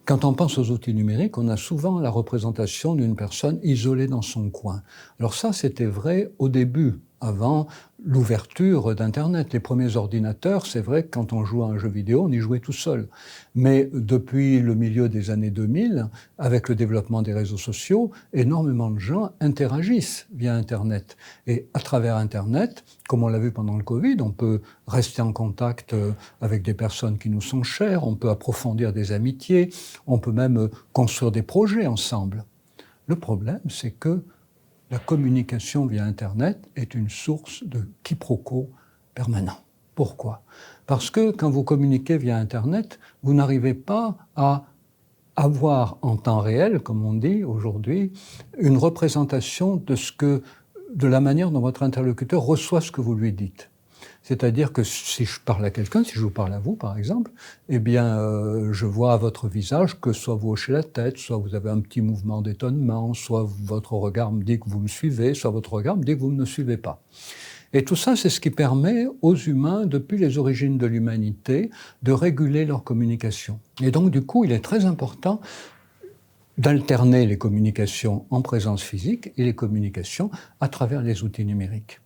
Quand on pense aux outils numériques, on a souvent la représentation d'une personne isolée dans son coin. Alors ça, c'était vrai au début, avant l'ouverture d'Internet. Les premiers ordinateurs, c'est vrai que quand on jouait à un jeu vidéo, on y jouait tout seul. Mais depuis le milieu des années 2000, avec le développement des réseaux sociaux, énormément de gens interagissent via Internet. Et à travers Internet, comme on l'a vu pendant le Covid, on peut rester en contact avec des personnes qui nous sont chères, on peut approfondir des amitiés, on peut même construire des projets ensemble. Le problème, c'est que la communication via Internet est une source de quiproquos permanent. Pourquoi ? Parce que quand vous communiquez via Internet, vous n'arrivez pas à avoir en temps réel, comme on dit aujourd'hui, une représentation de la manière dont votre interlocuteur reçoit ce que vous lui dites. C'est-à-dire que si je parle à quelqu'un, si je vous parle à vous par exemple, eh bien je vois à votre visage que soit vous hochez la tête, soit vous avez un petit mouvement d'étonnement, soit votre regard me dit que vous me suivez, soit votre regard me dit que vous ne me suivez pas. Et tout ça, c'est ce qui permet aux humains, depuis les origines de l'humanité, de réguler leur communication. Et donc du coup, il est très important d'alterner les communications en présence physique et les communications à travers les outils numériques.